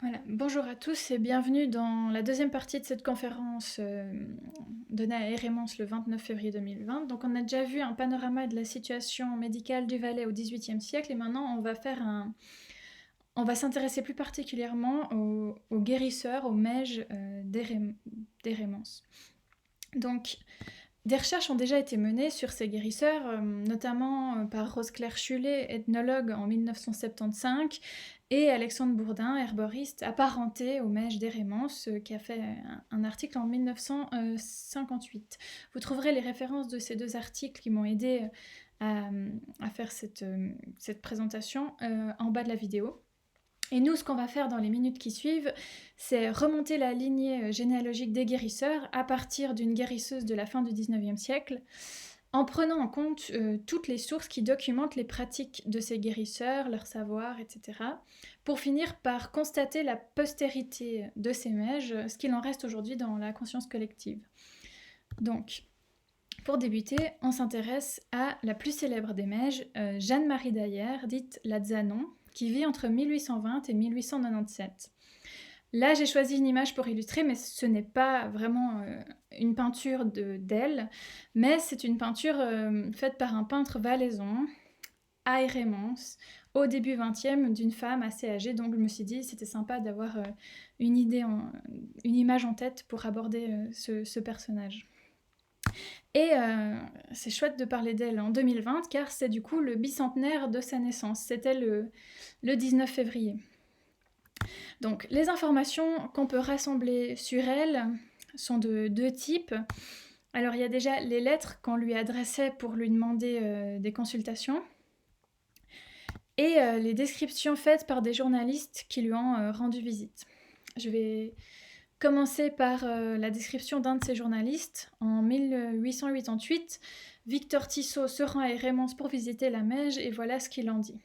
Voilà. Bonjour à tous et bienvenue dans la deuxième partie de cette conférence donnée à Hérémence le 29 février 2020. Donc on a déjà vu un panorama de la situation médicale du Valais au XVIIIe siècle et maintenant on va s'intéresser plus particulièrement aux guérisseurs, aux mages d'Hérémence. Donc des recherches ont déjà été menées sur ces guérisseurs, notamment par Rose-Claire Chulet, ethnologue en 1975, et Alexandre Bourdin, herboriste, apparenté au mage d'Hérémence, qui a fait un article en 1958. Vous trouverez les références de ces deux articles qui m'ont aidé à faire cette présentation en bas de la vidéo. Et nous, ce qu'on va faire dans les minutes qui suivent, c'est remonter la lignée généalogique des guérisseurs à partir d'une guérisseuse de la fin du XIXe siècle, en prenant en compte toutes les sources qui documentent les pratiques de ces guérisseurs, leur savoir, etc., pour finir par constater la postérité de ces mages, ce qu'il en reste aujourd'hui dans la conscience collective. Donc, pour débuter, on s'intéresse à la plus célèbre des mages, Jeanne-Marie Dayer, dite la Zanon, qui vit entre 1820 et 1897. Là, j'ai choisi une image pour illustrer, mais ce n'est pas vraiment une peinture d'elle, mais c'est une peinture faite par un peintre valaisan, à Hérémence, au début 20e, d'une femme assez âgée. Donc je me suis dit, c'était sympa d'avoir une image en tête pour aborder ce personnage. Et c'est chouette de parler d'elle en 2020, car c'est du coup le bicentenaire de sa naissance. C'était le 19 février. Donc, les informations qu'on peut rassembler sur elle sont de deux types. Alors, il y a déjà les lettres qu'on lui adressait pour lui demander des consultations, et les descriptions faites par des journalistes qui lui ont rendu visite. Je vais commencer par la description d'un de ces journalistes. En 1888, Victor Tissot se rend à Hérémence pour visiter la Meige, et voilà ce qu'il en dit.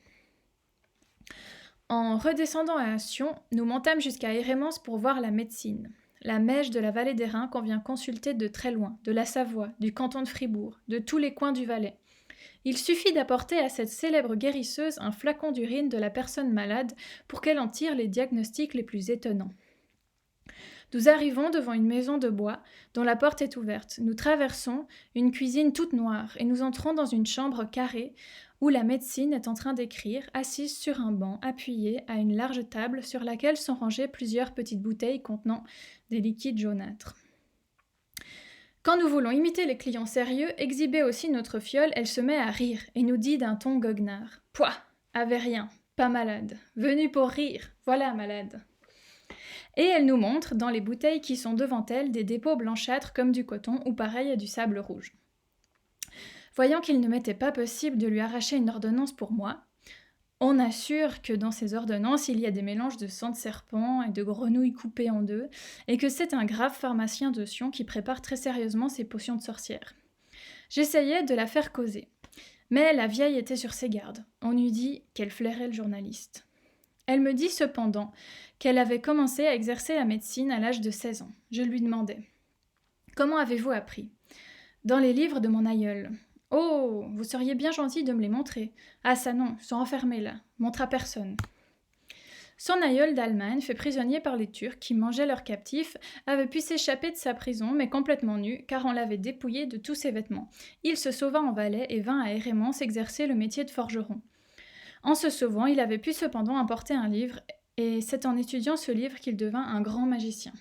En redescendant à Sion, nous montâmes jusqu'à Hérémence pour voir la médecine. La Meige de la vallée des Reins qu'on vient consulter de très loin, de la Savoie, du canton de Fribourg, de tous les coins du Valais. Il suffit d'apporter à cette célèbre guérisseuse un flacon d'urine de la personne malade pour qu'elle en tire les diagnostics les plus étonnants. Nous arrivons devant une maison de bois dont la porte est ouverte. Nous traversons une cuisine toute noire et nous entrons dans une chambre carrée où la médecine est en train d'écrire, assise sur un banc appuyé à une large table sur laquelle sont rangées plusieurs petites bouteilles contenant des liquides jaunâtres. Quand nous voulons imiter les clients sérieux, exhiber aussi notre fiole, elle se met à rire et nous dit d'un ton goguenard. « Pouah, avait rien, pas malade. Venu pour rire, voilà malade. » Et elle nous montre, dans les bouteilles qui sont devant elle, des dépôts blanchâtres comme du coton ou pareil à du sable rouge. Voyant qu'il ne m'était pas possible de lui arracher une ordonnance pour moi, on assure que dans ces ordonnances, il y a des mélanges de sang de serpent et de grenouilles coupées en deux, et que c'est un grave pharmacien de Sion qui prépare très sérieusement ses potions de sorcière. J'essayais de la faire causer, mais la vieille était sur ses gardes. On eût dit qu'elle flairait le journaliste. Elle me dit cependant qu'elle avait commencé à exercer la médecine à l'âge de 16 ans. Je lui demandai « Comment avez-vous appris ?»« Dans les livres de mon aïeul. »« Oh, vous seriez bien gentil de me les montrer. »« Ah ça non, ils sont enfermés là. Montre à personne. » Son aïeul d'Allemagne, fait prisonnier par les Turcs qui mangeaient leurs captifs, avait pu s'échapper de sa prison, mais complètement nu, car on l'avait dépouillé de tous ses vêtements. Il se sauva en Valais et vint à Hérémence exercer le métier de forgeron. En se sauvant, il avait pu cependant apporter un livre, et c'est en étudiant ce livre qu'il devint un grand magicien.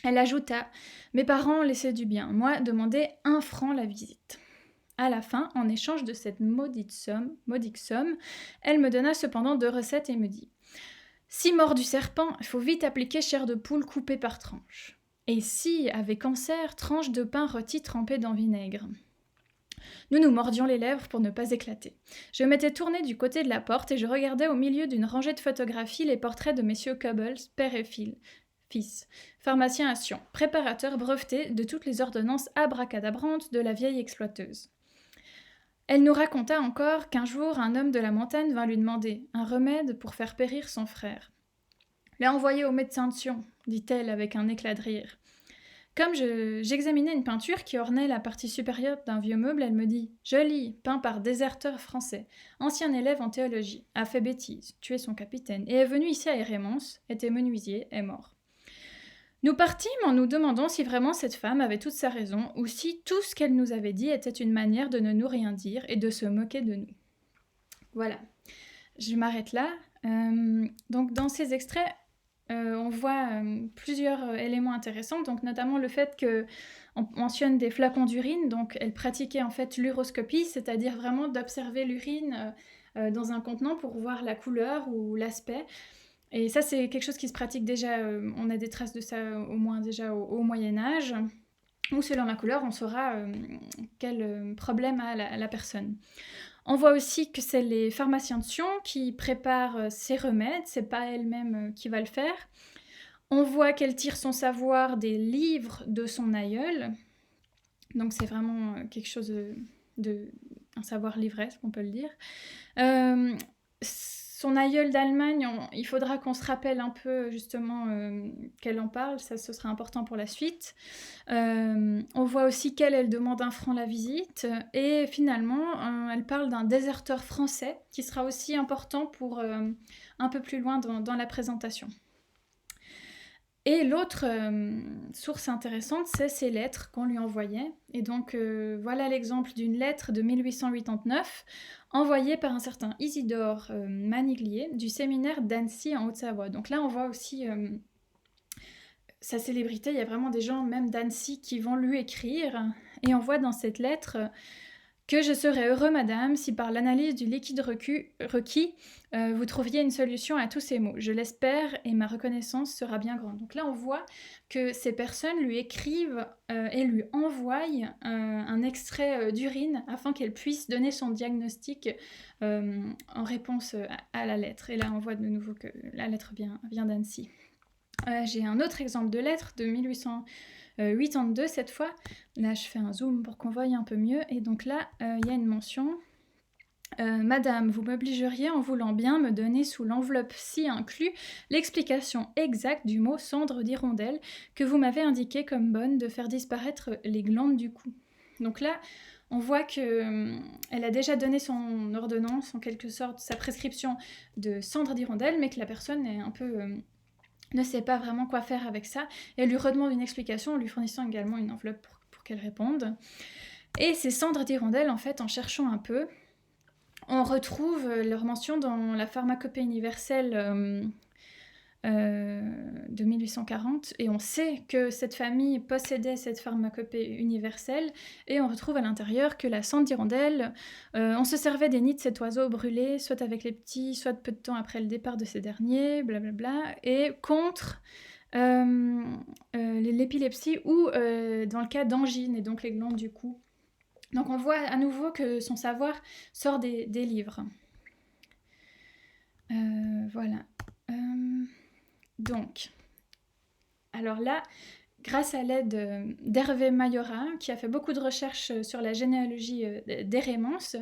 Elle ajouta « Mes parents laissaient du bien, moi demandais 1 franc la visite. » À la fin, en échange de cette modique somme, elle me donna cependant 2 recettes et me dit « Si mort du serpent, il faut vite appliquer chair de poule coupée par tranches. Et si, avec cancer, tranche de pain rôti trempée dans vinaigre. » Nous nous mordions les lèvres pour ne pas éclater. Je m'étais tournée du côté de la porte et je regardais au milieu d'une rangée de photographies les portraits de messieurs Cobbles, père et fils, pharmacien à Sion, préparateur breveté de toutes les ordonnances abracadabrantes de la vieille exploiteuse. Elle nous raconta encore qu'un jour un homme de la montagne vint lui demander un remède pour faire périr son frère. « L'ai envoyé au médecin de Sion, dit-elle avec un éclat de rire. Comme j'examinais une peinture qui ornait la partie supérieure d'un vieux meuble, elle me dit « Joli, peint par déserteur français, ancien élève en théologie, a fait bêtise, tué son capitaine, et est venu ici à Hérémence, était menuisier, est mort. » Nous partîmes en nous demandant si vraiment cette femme avait toute sa raison, ou si tout ce qu'elle nous avait dit était une manière de ne nous rien dire et de se moquer de nous. Voilà, je m'arrête là. Donc dans ces extraits, on voit plusieurs éléments intéressants, donc notamment le fait qu'on mentionne des flacons d'urine, donc elle pratiquait en fait l'uroscopie, c'est-à-dire vraiment d'observer l'urine dans un contenant pour voir la couleur ou l'aspect. Et ça, c'est quelque chose qui se pratique déjà, on a des traces de ça au moins déjà au Moyen-Âge, où selon la couleur, on saura quel problème a la personne. On voit aussi que c'est les pharmaciens de Sion qui préparent ces remèdes, c'est pas elle-même qui va le faire. On voit qu'elle tire son savoir des livres de son aïeul, donc c'est vraiment quelque chose un savoir livresque, on peut le dire. Son aïeul d'Allemagne, il faudra qu'on se rappelle un peu justement qu'elle en parle, ça ce sera important pour la suite. On voit aussi qu'elle, elle demande 1 franc la visite, et finalement elle parle d'un déserteur français qui sera aussi important pour un peu plus loin dans la présentation. Et l'autre source intéressante, c'est ces lettres qu'on lui envoyait. Et donc voilà l'exemple d'une lettre de 1889 envoyée par un certain Isidore Maniglier du séminaire d'Annecy en Haute-Savoie. Donc là on voit aussi sa célébrité, il y a vraiment des gens même d'Annecy qui vont lui écrire. Et on voit dans cette lettre que je serais heureux, madame, si par l'analyse du liquide requis, vous trouviez une solution à tous ces maux. Je l'espère et ma reconnaissance sera bien grande. Donc là, on voit que ces personnes lui écrivent et lui envoient un extrait d'urine afin qu'elle puisse donner son diagnostic en réponse à la lettre. Et là, on voit de nouveau que la lettre vient d'Annecy. J'ai un autre exemple de lettre de 1882 cette fois. Là, je fais un zoom pour qu'on voie un peu mieux. Et donc là, il y a une mention. Madame, vous m'obligeriez en voulant bien me donner sous l'enveloppe ci inclus l'explication exacte du mot cendre d'hirondelle que vous m'avez indiqué comme bonne de faire disparaître les glandes du cou. Donc là, on voit qu'elle a déjà donné son ordonnance, en quelque sorte, sa prescription de cendre d'hirondelle, mais que la personne est un peu... ne sait pas vraiment quoi faire avec ça, et elle lui redemande une explication en lui fournissant également une enveloppe pour qu'elle réponde. Et ces cendres d'hirondelle, en fait, en cherchant un peu, on retrouve leur mention dans la pharmacopée universelle de 1840, et on sait que cette famille possédait cette pharmacopée universelle, et on retrouve à l'intérieur que la cendre d'hirondelle, on se servait des nids de cet oiseau brûlé, soit avec les petits, soit peu de temps après le départ de ces derniers, blablabla, et contre l'épilepsie ou dans le cas d'angine, et donc les glandes du cou. Donc on voit à nouveau que son savoir sort des livres. Voilà. Donc, alors là, grâce à l'aide d'Hervé Mayora, qui a fait beaucoup de recherches sur la généalogie d'Hérémence,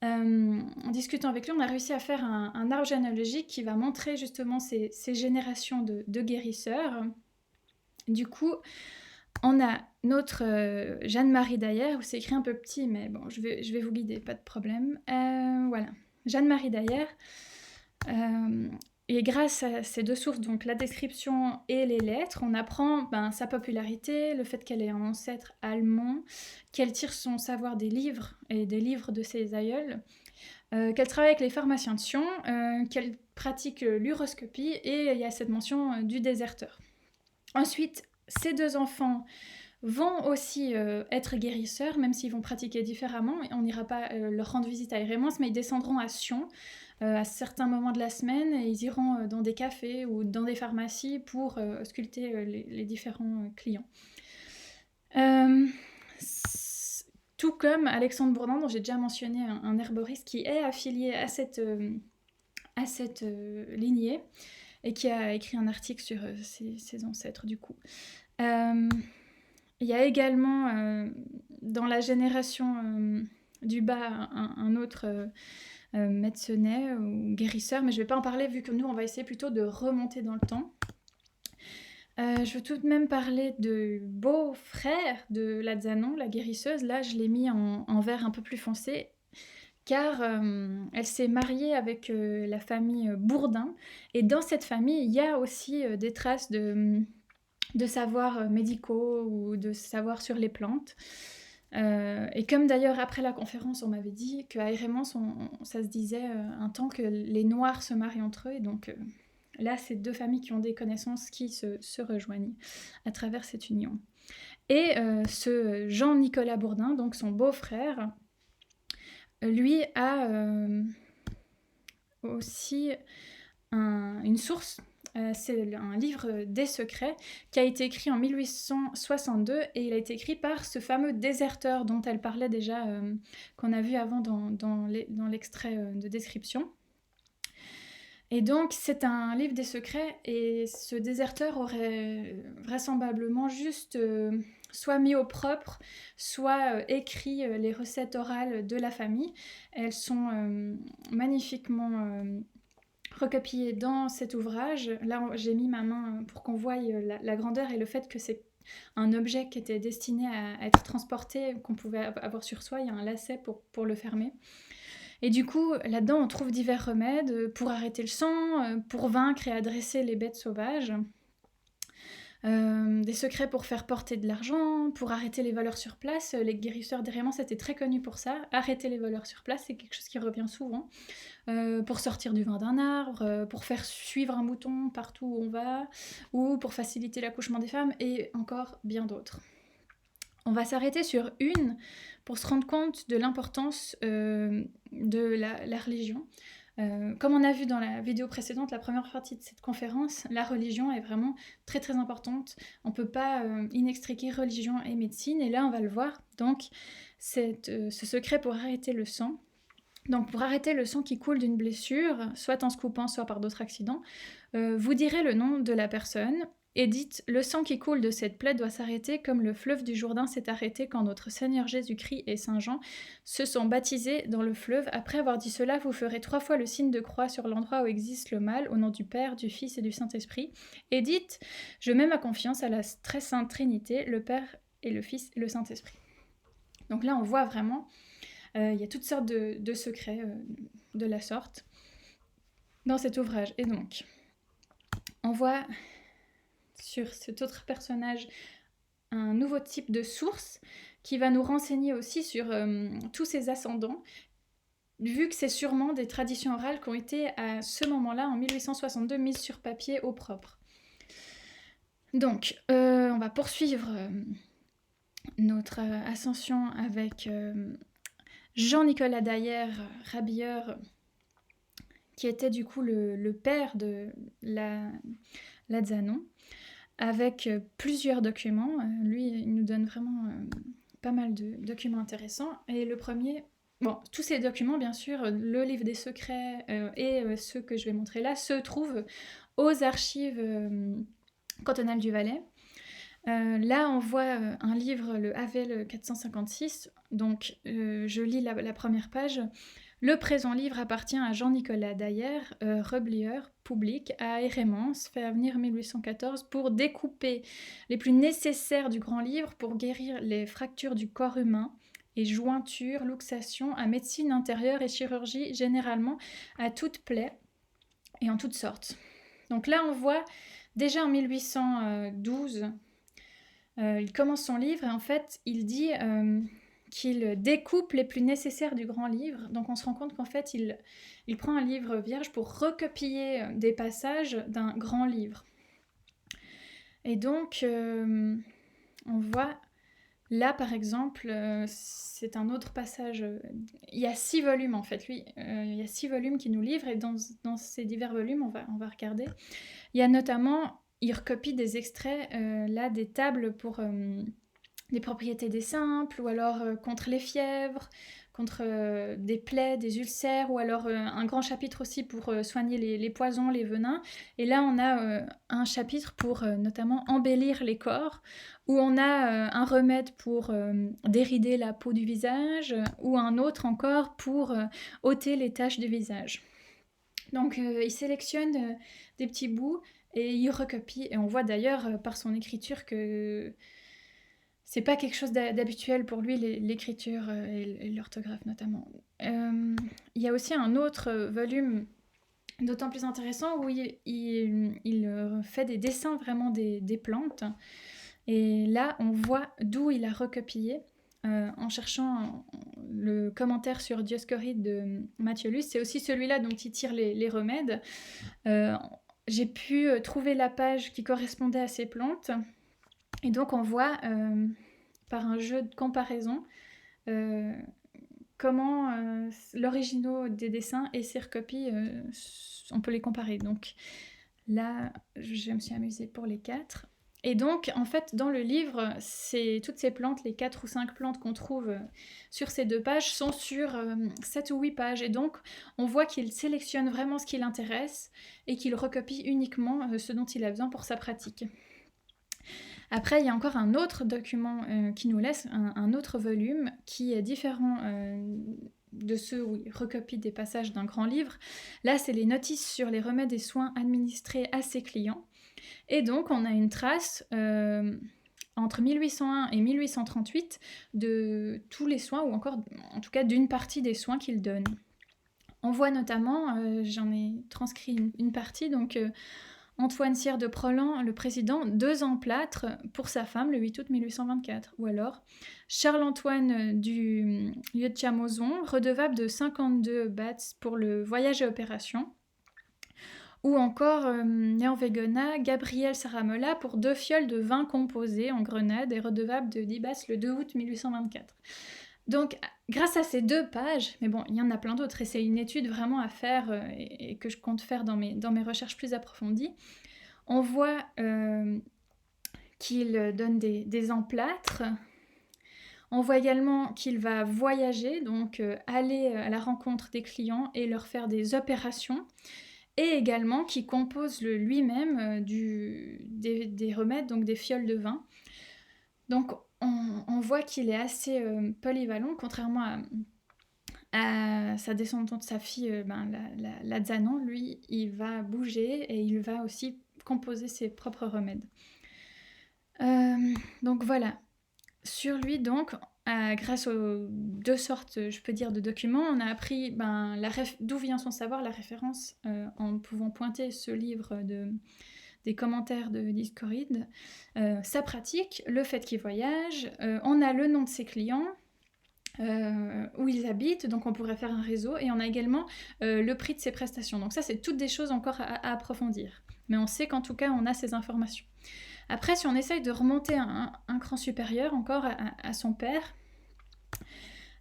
en discutant avec lui, on a réussi à faire un arbre généalogique qui va montrer justement ces générations de guérisseurs. Du coup, on a notre Jeanne-Marie Dayer, où c'est écrit un peu petit, mais bon, je vais vous guider, pas de problème. Voilà, Jeanne-Marie Dayer. Et grâce à ces deux sources, donc la description et les lettres, on apprend sa popularité, le fait qu'elle est un ancêtre allemand, qu'elle tire son savoir des livres et des livres de ses aïeuls, qu'elle travaille avec les pharmaciens de Sion, qu'elle pratique l'uroscopie, et il y a cette mention du déserteur. Ensuite, ces deux enfants vont aussi être guérisseurs, même s'ils vont pratiquer différemment. On n'ira pas leur rendre visite à Hérémence, mais ils descendront à Sion à certains moments de la semaine, et ils iront dans des cafés ou dans des pharmacies pour ausculter les différents clients. Tout comme Alexandre Bourdin, dont j'ai déjà mentionné, un herboriste qui est affilié à cette lignée, et qui a écrit un article sur ses ancêtres du coup. Il y a également dans la génération du bas un autre médecin ou guérisseur, mais je ne vais pas en parler vu que nous on va essayer plutôt de remonter dans le temps. Je veux tout de même parler de beau-frère de Lazzano, la guérisseuse. Là, je l'ai mis en vert un peu plus foncé, car elle s'est mariée avec la famille Bourdin. Et dans cette famille, il y a aussi des traces de savoirs médicaux ou de savoirs sur les plantes. Et comme d'ailleurs après la conférence on m'avait dit qu'à Hérémence ça se disait un temps que les Noirs se marient entre eux, et donc là c'est deux familles qui ont des connaissances qui se rejoignent à travers cette union. Et ce Jean-Nicolas Bourdin, donc son beau-frère, lui a aussi une source. C'est un livre des secrets qui a été écrit en 1862, et il a été écrit par ce fameux déserteur dont elle parlait déjà, qu'on a vu avant dans l'extrait de description. Et donc c'est un livre des secrets, et ce déserteur aurait vraisemblablement juste soit mis au propre, soit écrit les recettes orales de la famille. Elles sont magnifiquement recopié dans cet ouvrage. Là, j'ai mis ma main pour qu'on voie la grandeur et le fait que c'est un objet qui était destiné à être transporté, qu'on pouvait avoir sur soi. Il y a un lacet pour le fermer. Et du coup, là-dedans, on trouve divers remèdes pour arrêter le sang, pour vaincre et adresser les bêtes sauvages. Des secrets pour faire porter de l'argent, pour arrêter les voleurs sur place. Les guérisseurs d'Hérémence étaient très connus pour ça. Arrêter les voleurs sur place, c'est quelque chose qui revient souvent. Pour sortir du vin d'un arbre, pour faire suivre un mouton partout où on va, ou pour faciliter l'accouchement des femmes, et encore bien d'autres. On va s'arrêter sur une pour se rendre compte de l'importance de la religion. Comme on a vu dans la vidéo précédente, la première partie de cette conférence, la religion est vraiment très très importante. On ne peut pas inextriquer religion et médecine, et là on va le voir. Donc ce secret pour arrêter le sang. Donc pour arrêter le sang qui coule d'une blessure, soit en se coupant, soit par d'autres accidents, vous direz le nom de la personne et dites « Le sang qui coule de cette plaie doit s'arrêter comme le fleuve du Jourdain s'est arrêté quand notre Seigneur Jésus-Christ et Saint Jean se sont baptisés dans le fleuve. Après avoir dit cela, vous ferez 3 fois le signe de croix sur l'endroit où existe le mal, au nom du Père, du Fils et du Saint-Esprit. Et dites « Je mets ma confiance à la très sainte Trinité, le Père et le Fils et le Saint-Esprit. » Donc là, on voit vraiment, il y a toutes sortes de secrets de la sorte dans cet ouvrage. Et donc, on voit sur cet autre personnage un nouveau type de source qui va nous renseigner aussi sur tous ses ascendants, vu que c'est sûrement des traditions orales qui ont été à ce moment-là, en 1862, mises sur papier au propre. Donc, on va poursuivre notre ascension avec Jean-Nicolas Dayer, rabilleur, qui était du coup le père de Lazzano, avec plusieurs documents. Lui, il nous donne vraiment pas mal de documents intéressants. Et le premier, bon, tous ces documents, bien sûr, le livre des secrets et ceux que je vais montrer là, se trouvent aux archives cantonales du Valais. Là, on voit un livre, le Havel 456. Donc, je lis la première page. Le présent livre appartient à Jean-Nicolas Dayer, reblieur public à Hérémence, fait avenir 1814, pour découper les plus nécessaires du grand livre pour guérir les fractures du corps humain et jointures, luxations, à médecine intérieure et chirurgie généralement, à toute plaie et en toutes sortes. Donc là, on voit déjà en 1812, il commence son livre et en fait, il dit qu'il découpe les plus nécessaires du grand livre. Donc on se rend compte qu'en fait, il prend un livre vierge pour recopier des passages d'un grand livre. Et donc, on voit là, par exemple, c'est un autre passage. Il y a 6 volumes, en fait. Lui, il y a 6 volumes qui nous livrent, et dans ces divers volumes, on va regarder. Il y a notamment, il recopie des extraits, là, des tables pour les propriétés des simples, ou alors contre les fièvres, contre des plaies, des ulcères, ou alors un grand chapitre aussi pour soigner les poisons, les venins. Et là, on a un chapitre pour notamment embellir les corps, où on a un remède pour dérider la peau du visage, ou un autre encore pour ôter les taches du visage. Donc, il sélectionne des petits bouts et il recopie. Et on voit d'ailleurs par son écriture que c'est pas quelque chose d'habituel pour lui, l'écriture et l'orthographe notamment. Il y a aussi un autre volume d'autant plus intéressant où il fait des dessins vraiment des plantes. Et là, on voit d'où il a recopié. En cherchant le commentaire sur Dioscoride de Matthiolus, c'est aussi celui-là dont il tire les remèdes. J'ai pu trouver la page qui correspondait à ces plantes. Et donc on voit, par un jeu de comparaison, comment l'original des dessins et ses recopies, on peut les comparer. Donc là, je me suis amusée pour les 4. Et donc, en fait, dans le livre, toutes ces plantes, les 4 ou 5 plantes qu'on trouve sur ces 2 pages, sont sur 7 ou 8 pages. Et donc, on voit qu'il sélectionne vraiment ce qui l'intéresse et qu'il recopie uniquement ce dont il a besoin pour sa pratique. Après, il y a encore un autre document qui nous laisse, un autre volume, qui est différent de ceux où il recopie des passages d'un grand livre. Là, c'est les notices sur les remèdes et soins administrés à ses clients. Et donc, on a une trace entre 1801 et 1838 de tous les soins, ou encore, en tout cas, d'une partie des soins qu'il donne. On voit notamment, j'en ai transcrit une partie, donc Antoine Sire de Prolan, le président, 2 emplâtres pour sa femme le 8 août 1824. Ou alors Charles-Antoine du lieu de Chamozon, redevable de 52 bahts pour le voyage et opération. Ou encore Néanvégona, Gabriel Saramola pour 2 fioles de vin composé en Grenade et redevable de 10 bahts le 2 août 1824. Donc, grâce à ces 2 pages, mais bon, il y en a plein d'autres, et c'est une étude vraiment à faire et que je compte faire dans mes recherches plus approfondies, on voit qu'il donne des emplâtres. On voit également qu'il va voyager, donc aller à la rencontre des clients et leur faire des opérations, et également qu'il compose lui-même des remèdes, donc des fioles de vin. Donc, on voit qu'il est assez polyvalent, contrairement à sa descendante, sa fille, la Zanon. Lui, il va bouger et il va aussi composer ses propres remèdes. Donc voilà. Sur lui, donc, grâce aux 2 sortes, je peux dire, de documents, on a appris d'où vient son savoir, la référence, en pouvant pointer ce livre des commentaires de Dioscoride, sa pratique, le fait qu'il voyage, on a le nom de ses clients, où ils habitent, donc on pourrait faire un réseau, et on a également le prix de ses prestations. Donc ça, c'est toutes des choses encore à approfondir. Mais on sait qu'en tout cas, on a ces informations. Après, si on essaye de remonter un cran supérieur encore à son père,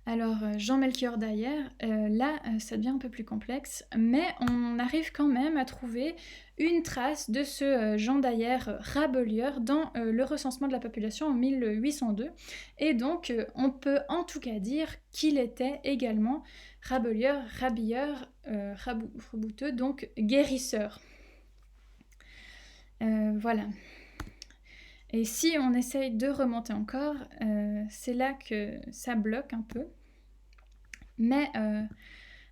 alors Jean-Melchior d'Ayer, là, ça devient un peu plus complexe, mais on arrive quand même à trouver une trace de ce Jean d'Ayer rabelieur dans le recensement de la population en 1802. Et donc, on peut en tout cas dire qu'il était également rabelieur, rabilleur, rebouteux, donc guérisseur. Voilà. Et si on essaye de remonter encore, c'est là que ça bloque un peu. Mais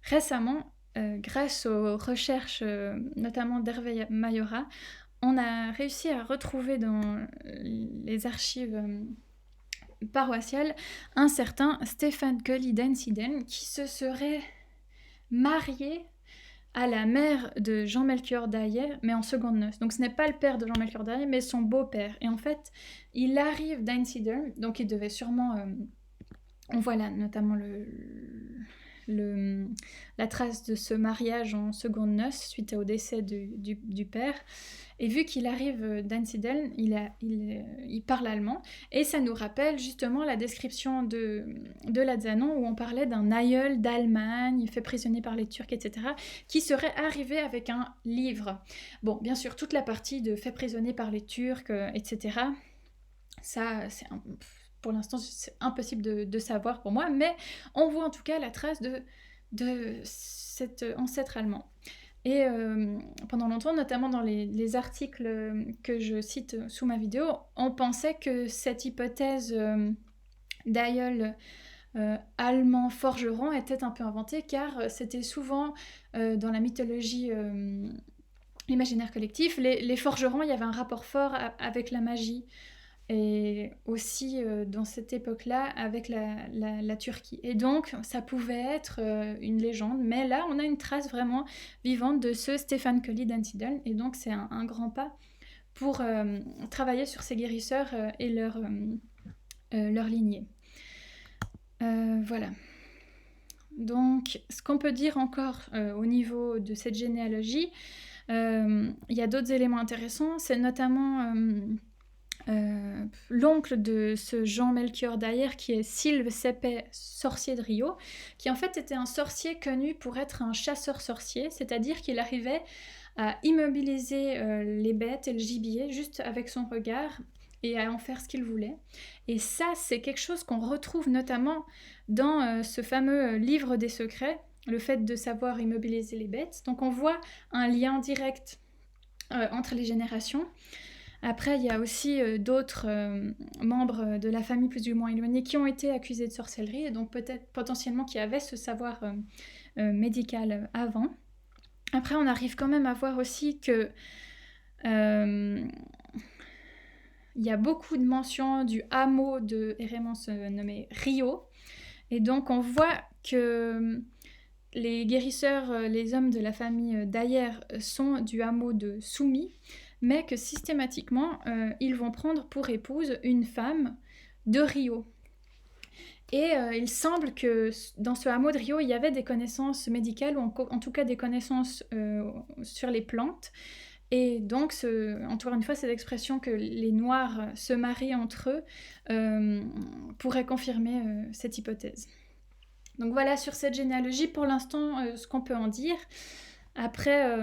récemment, grâce aux recherches notamment d'Hervé Mayora, on a réussi à retrouver dans les archives paroissiales un certain Stéphane Colly-Densiden qui se serait marié à la mère de Jean-Melchior d'Ayer, mais en seconde noces. Donc ce n'est pas le père de Jean-Melchior d'Ayer, mais son beau-père. Et en fait, il arrive d'Einsiedeln, donc il devait sûrement... on voit là notamment la trace de ce mariage en seconde noces suite au décès du père. Et vu qu'il arrive d'Einsiedeln, il parle allemand. Et ça nous rappelle justement la description de Lazanon où on parlait d'un aïeul d'Allemagne, fait prisonnier par les Turcs, etc., qui serait arrivé avec un livre. Bon, bien sûr, toute la partie de fait prisonnier par les Turcs, etc., ça, pour l'instant, c'est impossible de savoir pour moi, mais on voit en tout cas la trace de cet ancêtre allemand. Et pendant longtemps, notamment dans les articles que je cite sous ma vidéo, on pensait que cette hypothèse d'aïeul allemand forgeron était un peu inventée, car c'était souvent dans la mythologie l'imaginaire collectif. Les forgerons, il y avait un rapport fort avec la magie, et aussi dans cette époque-là avec la Turquie. Et donc ça pouvait être une légende, mais là on a une trace vraiment vivante de ce Stéphane Colli d'Antidon, et donc c'est un grand pas pour travailler sur ces guérisseurs et leur lignée. Voilà. Donc ce qu'on peut dire encore au niveau de cette généalogie, il y a d'autres éléments intéressants, c'est notamment l'oncle de ce Jean-Melchior d'Ayer, qui est Sylve Seppet, sorcier de Rio, qui en fait était un sorcier connu pour être un chasseur-sorcier, c'est-à-dire qu'il arrivait à immobiliser les bêtes et le gibier juste avec son regard et à en faire ce qu'il voulait. Et ça, c'est quelque chose qu'on retrouve notamment dans ce fameux livre des secrets, le fait de savoir immobiliser les bêtes. Donc on voit un lien direct entre les générations. Après, il y a aussi d'autres membres de la famille plus ou moins éloignés qui ont été accusés de sorcellerie, et donc peut-être potentiellement qui avaient ce savoir médical avant. Après, on arrive quand même à voir aussi que il y a beaucoup de mentions du hameau de Hérémence nommé Rio, et donc on voit que les guérisseurs, les hommes de la famille d'Ayer sont du hameau de Soumi, mais que systématiquement, ils vont prendre pour épouse une femme de Rio. Et il semble que dans ce hameau de Rio, il y avait des connaissances médicales, ou en tout cas des connaissances sur les plantes. Et donc, encore une fois, cette expression que les Noirs se marient entre eux pourrait confirmer cette hypothèse. Donc voilà, sur cette généalogie, pour l'instant, ce qu'on peut en dire. Après,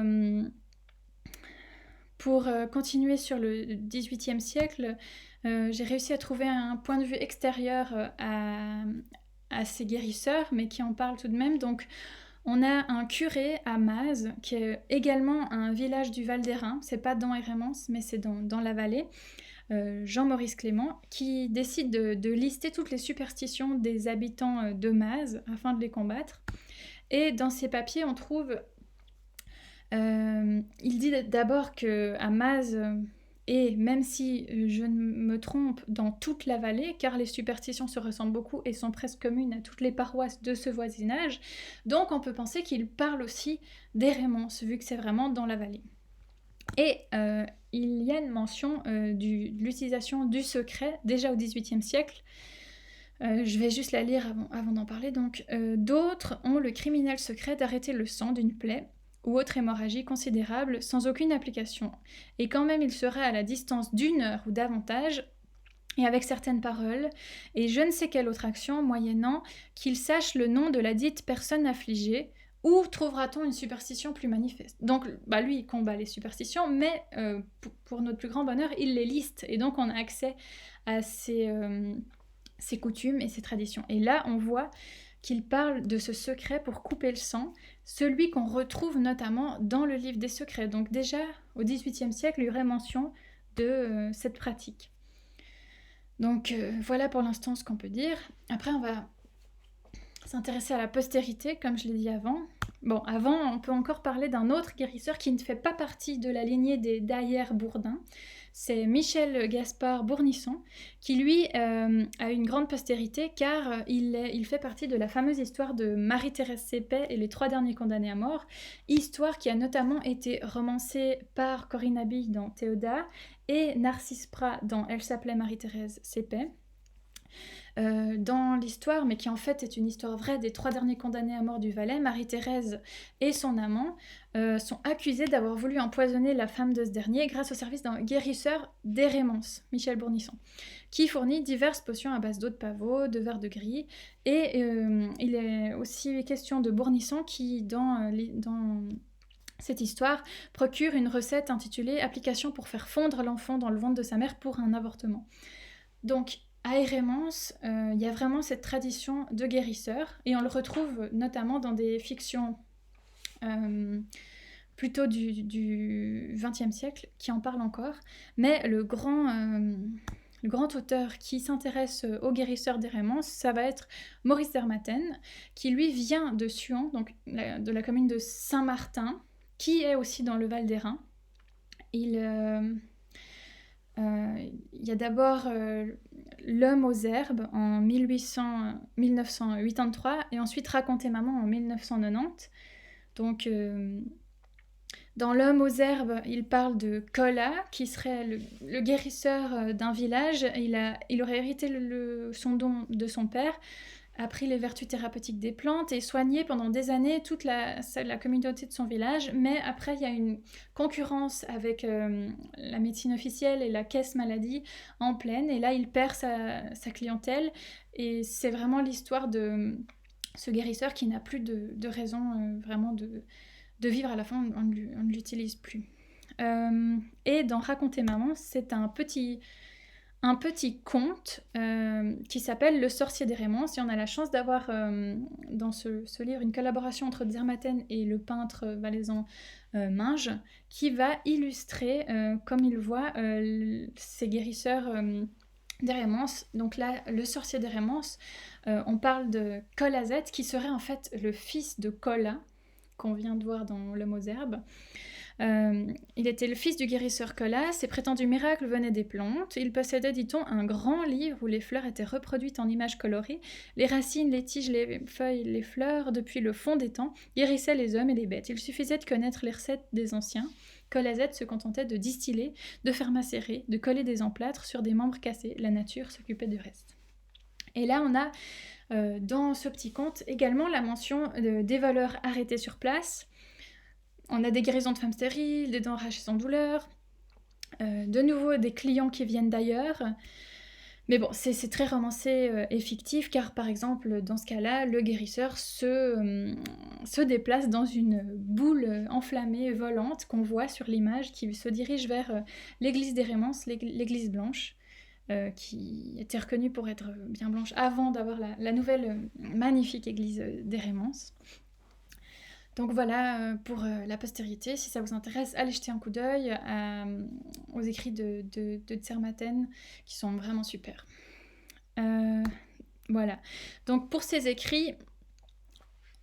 pour continuer sur le XVIIIe siècle, j'ai réussi à trouver un point de vue extérieur à ces guérisseurs, mais qui en parle tout de même. Donc, on a un curé à Mazes, qui est également un village du Val d'Airain, c'est pas dans Hérémence, mais c'est dans la vallée, Jean-Maurice Clément, qui décide de lister toutes les superstitions des habitants de Mazes afin de les combattre. Et dans ces papiers, on trouve... il dit d'abord qu'à Mazes, et même si je ne me trompe, dans toute la vallée, car les superstitions se ressemblent beaucoup et sont presque communes à toutes les paroisses de ce voisinage, donc on peut penser qu'il parle aussi d'Hérémence, vu que c'est vraiment dans la vallée. Et il y a une mention de l'utilisation du secret, déjà au XVIIIe siècle. Je vais juste la lire avant d'en parler. Donc, d'autres ont le criminel secret d'arrêter le sang d'une plaie ou autre hémorragie considérable sans aucune application, et quand même il serait à la distance d'1 heure ou davantage, et avec certaines paroles, et je ne sais quelle autre action, moyennant qu'il sache le nom de la dite personne affligée, où trouvera-t-on une superstition plus manifeste? Donc, lui, il combat les superstitions, mais pour notre plus grand bonheur, il les liste, et donc on a accès à ces coutumes et ces traditions. Et là, on voit qu'il parle de ce secret pour couper le sang, celui qu'on retrouve notamment dans le livre des secrets. Donc déjà, au XVIIIe siècle, il y aurait mention de cette pratique. Donc voilà pour l'instant ce qu'on peut dire. Après, on va s'intéresser à la postérité, comme je l'ai dit avant. Bon, avant, on peut encore parler d'un autre guérisseur qui ne fait pas partie de la lignée des Daillère-Bourdin. C'est Michel Gaspard Bournisson, qui lui a une grande postérité car il fait partie de la fameuse histoire de Marie-Thérèse Seppet et les 3 derniers condamnés à mort, histoire qui a notamment été romancée par Corinne Abille dans Théoda et Narcisse Prat dans Elle s'appelait Marie-Thérèse Seppet. Dans l'histoire, mais qui en fait est une histoire vraie des 3 derniers condamnés à mort du Valais, Marie-Thérèse et son amant sont accusés d'avoir voulu empoisonner la femme de ce dernier grâce au service d'un guérisseur d'Hérémence, Michel Bournisson, qui fournit diverses potions à base d'eau de pavot, de verre de gris, et il est aussi question de Bournisson qui, dans cette histoire, procure une recette intitulée « Application pour faire fondre l'enfant dans le ventre de sa mère pour un avortement ». Donc, à Hérémence, il y a vraiment cette tradition de guérisseur, et on le retrouve notamment dans des fictions plutôt du XXe siècle qui en parlent encore, mais le grand auteur qui s'intéresse aux guérisseurs d'Hérémence, ça va être Maurice Dermaten, qui lui vient de Suan, donc de la commune de Saint-Martin, qui est aussi dans le Val d'Airain. Il y a d'abord L'homme aux herbes en 1983 et ensuite Raconter maman en 1990. Donc, dans L'homme aux herbes, il parle de Kola, qui serait le guérisseur d'un village. Il aurait hérité son don de son père, appris les vertus thérapeutiques des plantes et soigné pendant des années toute la communauté de son village. Mais après, il y a une concurrence avec la médecine officielle et la caisse maladie en pleine. Et là, il perd sa clientèle. Et c'est vraiment l'histoire de ce guérisseur qui n'a plus de raison vraiment de vivre. À la fin, on ne l'utilise plus. Et dans Raconter maman, c'est un petit conte qui s'appelle Le sorcier d'Hérémence. Et on a la chance d'avoir dans ce livre une collaboration entre Zermatten et le peintre valaisan Minge, qui va illustrer, comme il voit, ces guérisseurs d'Hérémence. Donc là, Le sorcier d'Hérémence, on parle de Colazette, qui serait en fait le fils de Kola, qu'on vient de voir dans L'homme aux herbes. Il était le fils du guérisseur Kola, ses prétendus miracles venaient des plantes, il possédait, dit-on, un grand livre où les fleurs étaient reproduites en images colorées, les racines, les tiges, les feuilles, les fleurs, depuis le fond des temps, guérissaient les hommes et les bêtes. Il suffisait de connaître les recettes des anciens. Colazette se contentait de distiller, de faire macérer, de coller des emplâtres sur des membres cassés. La nature s'occupait du reste. Et là, on a dans ce petit conte également la mention des voleurs arrêtés sur place. On a des guérisons de femmes stériles, des dents arrachées sans douleur, de nouveau des clients qui viennent d'ailleurs. Mais bon, c'est très romancé et fictif, car par exemple, dans ce cas-là, le guérisseur se déplace dans une boule enflammée volante qu'on voit sur l'image, qui se dirige vers l'église d'Hérémence, l'église blanche, qui était reconnue pour être bien blanche avant d'avoir la nouvelle magnifique église d'Hérémence. Donc voilà, pour la postérité, si ça vous intéresse, allez jeter un coup d'œil aux écrits de Zermatten, qui sont vraiment super. Voilà. Donc pour ces écrits,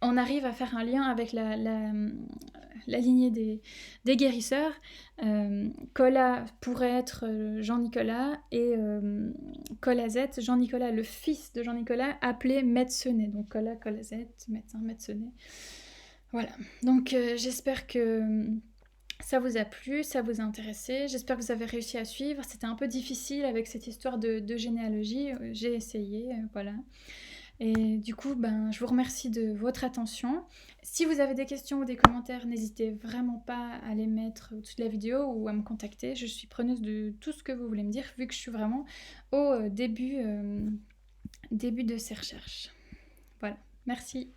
on arrive à faire un lien avec la lignée des guérisseurs. Kola pourrait être Jean-Nicolas, et Colazette, Jean-Nicolas, le fils de Jean-Nicolas, appelé Medcenet. Donc Kola, Colazette, médecin, Medcenet. Voilà, donc j'espère que ça vous a plu, ça vous a intéressé, j'espère que vous avez réussi à suivre. C'était un peu difficile avec cette histoire de généalogie, j'ai essayé, voilà. Et du coup, je vous remercie de votre attention. Si vous avez des questions ou des commentaires, n'hésitez vraiment pas à les mettre au-dessus de la vidéo ou à me contacter. Je suis preneuse de tout ce que vous voulez me dire, vu que je suis vraiment au début de ces recherches. Voilà, merci.